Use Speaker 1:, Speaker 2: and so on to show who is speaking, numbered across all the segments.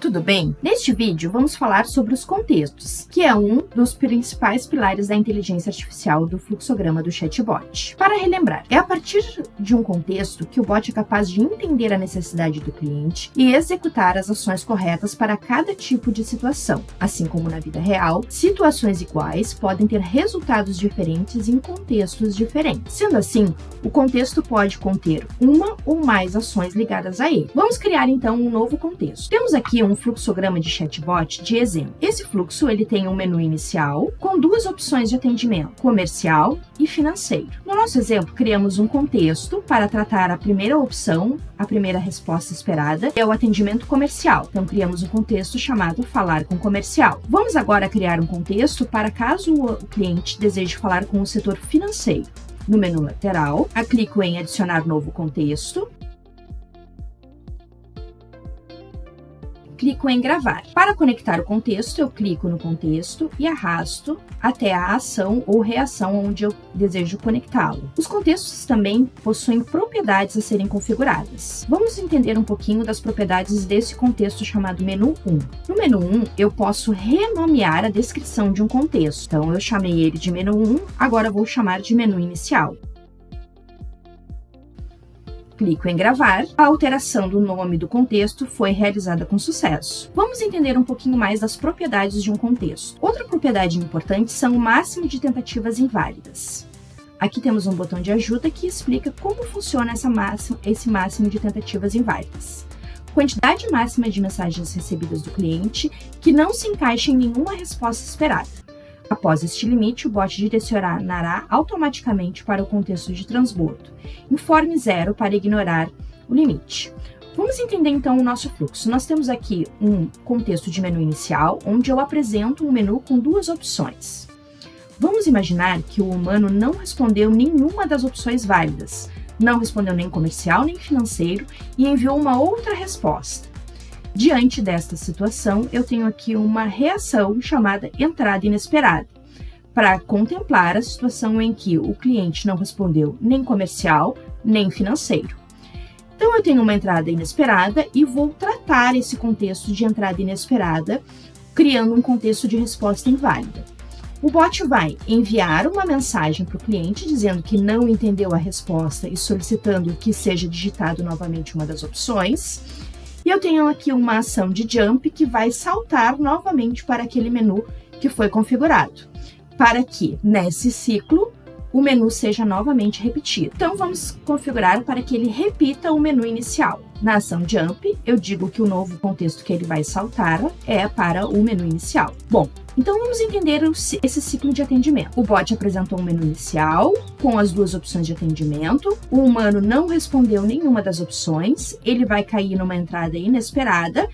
Speaker 1: tudo bem? Neste vídeo vamos falar sobre os contextos, que é um dos principais pilares da inteligência artificial do fluxograma do chatbot. Para relembrar, é a partir de um contexto que o bot é capaz de entender a necessidade do cliente e executar as ações corretas para cada tipo de situação. Assim como na vida real, situações iguais podem ter resultados diferentes em contextos diferentes. Sendo assim, o contexto pode conter uma ou mais ações ligadas a ele. Vamos criar então um novo contexto. Temos aqui um fluxograma de chatbot de exemplo. Esse fluxo ele tem um menu inicial com duas opções de atendimento, comercial e financeiro. No nosso exemplo, criamos um contexto para tratar a primeira opção, a primeira resposta esperada, que é o atendimento comercial. Então, criamos um contexto chamado falar com comercial. Vamos agora criar um contexto para caso o cliente deseje falar com o setor financeiro. No menu lateral, clico em adicionar novo contexto. Clico em gravar. Para conectar o contexto, eu clico no contexto e arrasto até a ação ou reação onde eu desejo conectá-lo. Os contextos também possuem propriedades a serem configuradas. Vamos entender um pouquinho das propriedades desse contexto chamado menu 1. No menu 1, eu posso renomear a descrição de um contexto. Então, eu chamei ele de menu 1, agora vou chamar de menu inicial. Clico em gravar. A alteração do nome do contexto foi realizada com sucesso. Vamos entender um pouquinho mais das propriedades de um contexto. Outra propriedade importante são o máximo de tentativas inválidas. Aqui temos um botão de ajuda que explica como funciona esse máximo de tentativas inválidas. Quantidade máxima de mensagens recebidas do cliente que não se encaixa em nenhuma resposta esperada. Após este limite, o bot direcionará automaticamente para o contexto de transbordo. Informe 0 para ignorar o limite. Vamos entender então o nosso fluxo. Nós temos aqui um contexto de menu inicial, onde eu apresento um menu com duas opções. Vamos imaginar que o humano não respondeu nenhuma das opções válidas, não respondeu nem comercial nem financeiro e enviou uma outra resposta. Diante desta situação, eu tenho aqui uma reação chamada entrada inesperada, para contemplar a situação em que o cliente não respondeu nem comercial, nem financeiro. Então, eu tenho uma entrada inesperada e vou tratar esse contexto de entrada inesperada, criando um contexto de resposta inválida. O bot vai enviar uma mensagem para o cliente dizendo que não entendeu a resposta e solicitando que seja digitado novamente uma das opções. E eu tenho aqui uma ação de jump que vai saltar novamente para aquele menu que foi configurado, para que, nesse ciclo, o menu seja novamente repetido. Então, vamos configurar para que ele repita o menu inicial. Na ação jump, eu digo que o novo contexto que ele vai saltar é para o menu inicial. Bom, então vamos entender esse ciclo de atendimento. O bot apresentou um menu inicial com as duas opções de atendimento. O humano não respondeu nenhuma das opções. Ele vai cair numa entrada inesperada,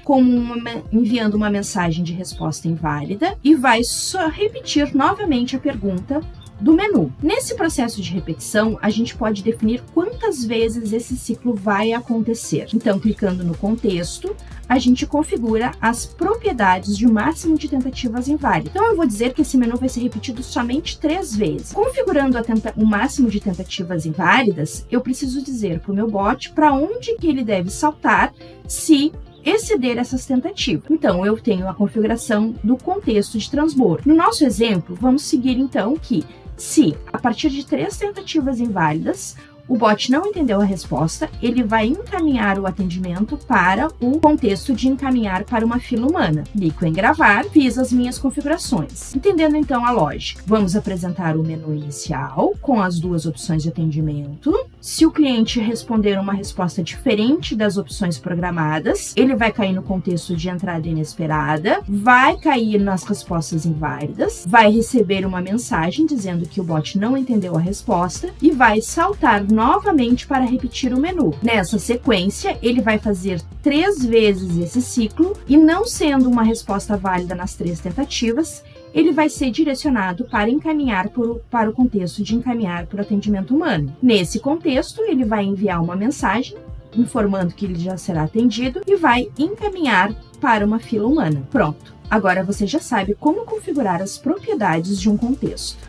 Speaker 1: enviando uma mensagem de resposta inválida e vai só repetir novamente a pergunta do menu. Nesse processo de repetição, a gente pode definir quantas vezes esse ciclo vai acontecer. Então, clicando no contexto, a gente configura as propriedades de máximo de tentativas inválidas. Então, eu vou dizer que esse menu vai ser repetido somente 3 vezes. Configurando o máximo de tentativas inválidas, eu preciso dizer para o meu bot para onde que ele deve saltar se exceder essas tentativas. Então, eu tenho a configuração do contexto de transbordo. No nosso exemplo, vamos seguir então que se, a partir de 3 tentativas inválidas, o bot não entendeu a resposta, ele vai encaminhar o atendimento para o contexto de encaminhar para uma fila humana. Clico em gravar, fiz as minhas configurações. Entendendo então a lógica, vamos apresentar o menu inicial com as duas opções de atendimento. Se o cliente responder uma resposta diferente das opções programadas, ele vai cair no contexto de entrada inesperada, vai cair nas respostas inválidas, vai receber uma mensagem dizendo que o bot não entendeu a resposta e vai saltar novamente para repetir o menu. Nessa sequência, ele vai fazer 3 vezes esse ciclo e, não sendo uma resposta válida nas 3 tentativas, ele vai ser direcionado para encaminhar para o contexto de encaminhar para o atendimento humano. Nesse contexto, ele vai enviar uma mensagem informando que ele já será atendido e vai encaminhar para uma fila humana. Pronto! Agora você já sabe como configurar as propriedades de um contexto.